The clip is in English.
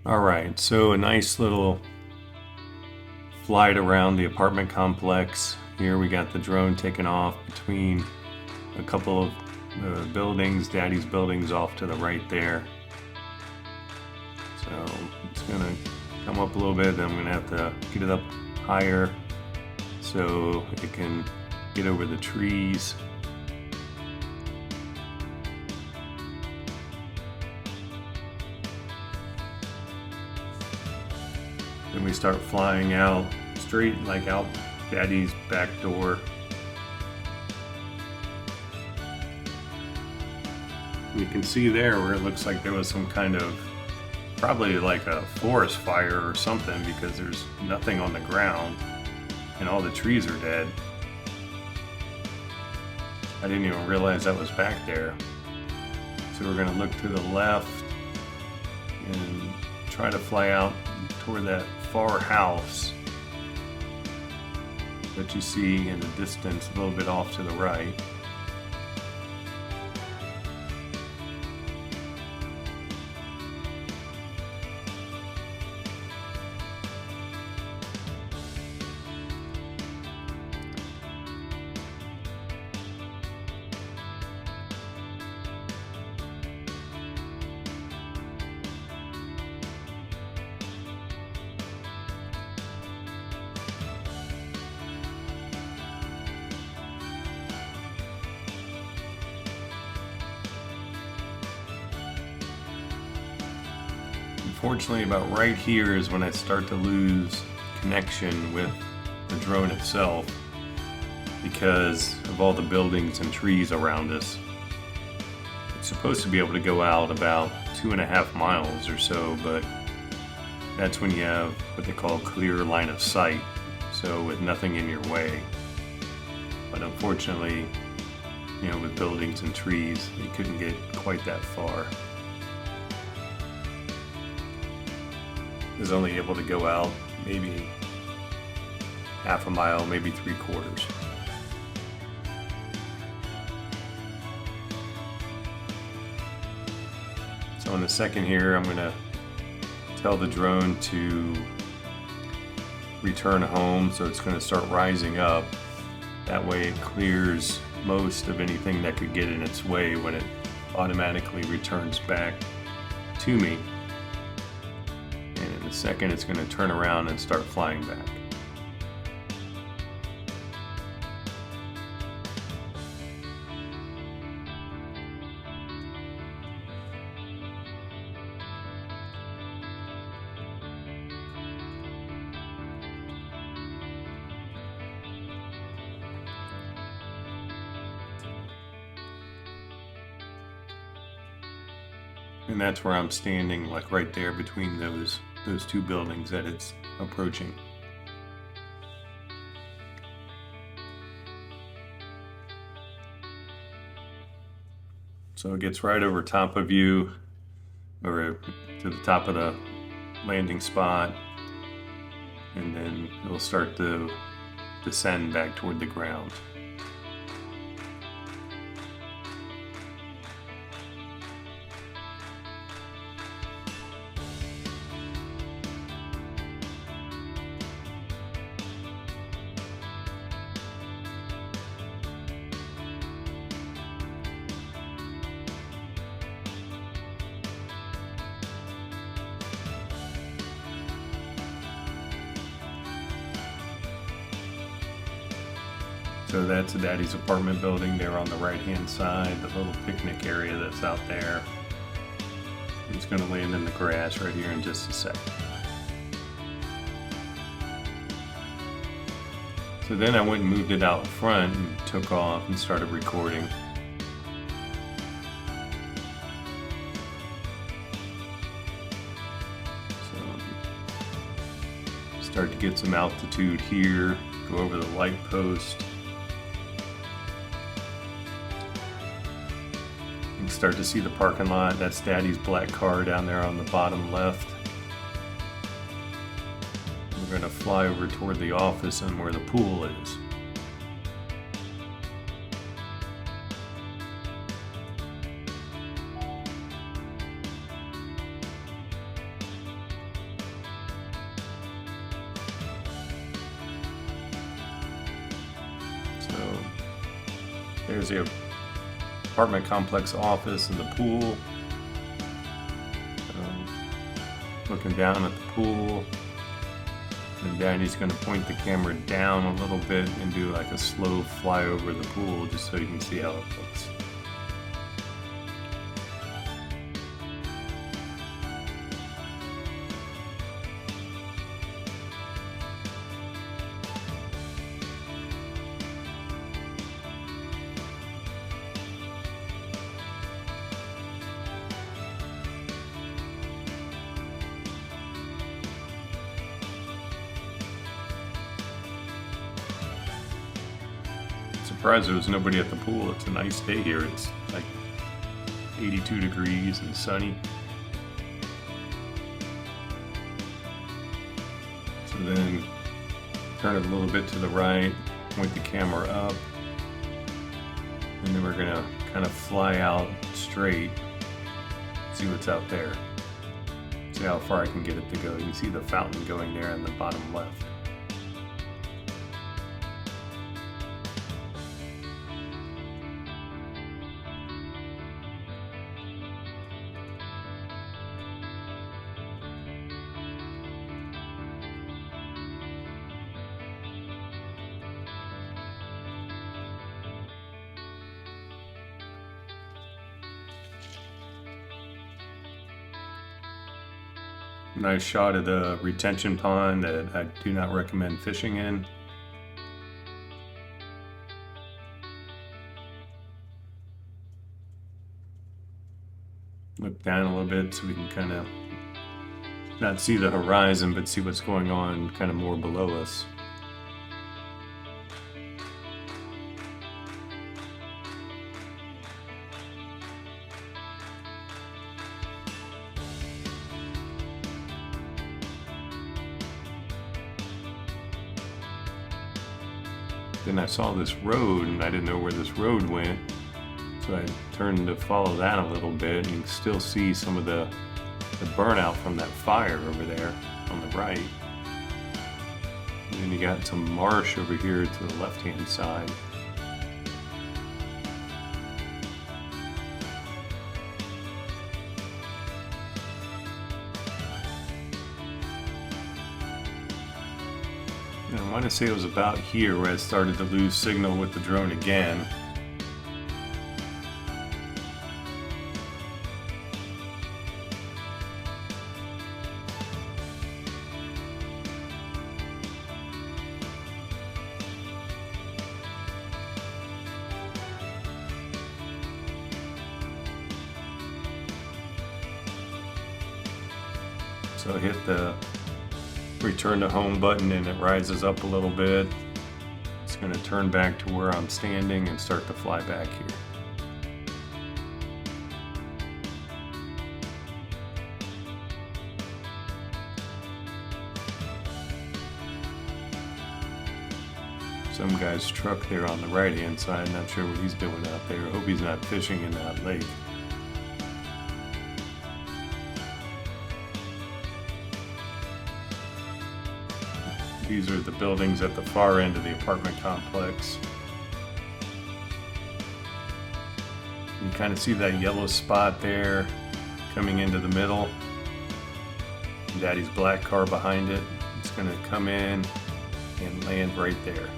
All right, so a nice little flight around the apartment complex. Here we got the drone taking off between a couple of buildings, Daddy's buildings off to the right there. So it's gonna come up a little bit, then I'm gonna have to get it up higher so it can get over the trees. Then we start flying out straight, like out Daddy's back door. You can see there where it looks like there was some kind of, probably like a forest fire or something, because there's nothing on the ground and all the trees are dead. I didn't even realize that was back there. So we're gonna look to the left and try to fly out toward that far house that you see in the distance a little bit off to the right. Unfortunately, about right here is when I start to lose connection with the drone itself because of all the buildings and trees around us. It's supposed to be able to go out about 2.5 miles or so, but that's when you have what they call clear line of sight, so with nothing in your way. But unfortunately, with buildings and trees, you couldn't get quite that far. Is only able to go out maybe 1/2 mile, maybe 3/4. So in a second here, I'm gonna tell the drone to return home, so it's gonna start rising up. That way it clears most of anything that could get in its way when it automatically returns back to me. In a second, it's going to turn around and start flying back. And that's where I'm standing, like right there between those two buildings that it's approaching. So it gets right over top of you, or to the top of the landing spot, and then it'll start to descend back toward the ground. So that's Daddy's apartment building there on the right-hand side, the little picnic area that's out there. It's going to land in the grass right here in just a sec. So then I went and moved it out front and took off and started recording. So start to get some altitude here, go over the light post. Start to see the parking lot. That's Daddy's black car down there on the bottom left. We're going to fly over toward the office and where the pool is. There's the apartment complex office and the pool. Looking down at the pool. And Daddy's going to point the camera down a little bit and do like a slow fly over the pool just so you can see how it looks. Surprised there was nobody at the pool. It's a nice day here. It's like 82 degrees and sunny. So then turn it a little bit to the right, point the camera up, and then we're gonna kind of fly out straight, see what's out there. See how far I can get it to go. You can see the fountain going there in the bottom left. Nice shot of the retention pond that I do not recommend fishing in. Look down a little bit so we can kind of not see the horizon, but see what's going on kind of more below us. Then I saw this road and I didn't know where this road went, so I turned to follow that a little bit, and you can still see some of the burnout from that fire over there on the right. And then you got some marsh over here to the left-hand side. I want to say it was about here where I started to lose signal with the drone again. So I hit the return to home button and it rises up a little bit. It's going to turn back to where I'm standing and start to fly back here. Some guy's truck there on the right hand side, not sure what he's doing out there. I hope he's not fishing in that lake. These are the buildings at the far end of the apartment complex. You kind of see that yellow spot there coming into the middle. Daddy's black car behind it. It's going to come in and land right there.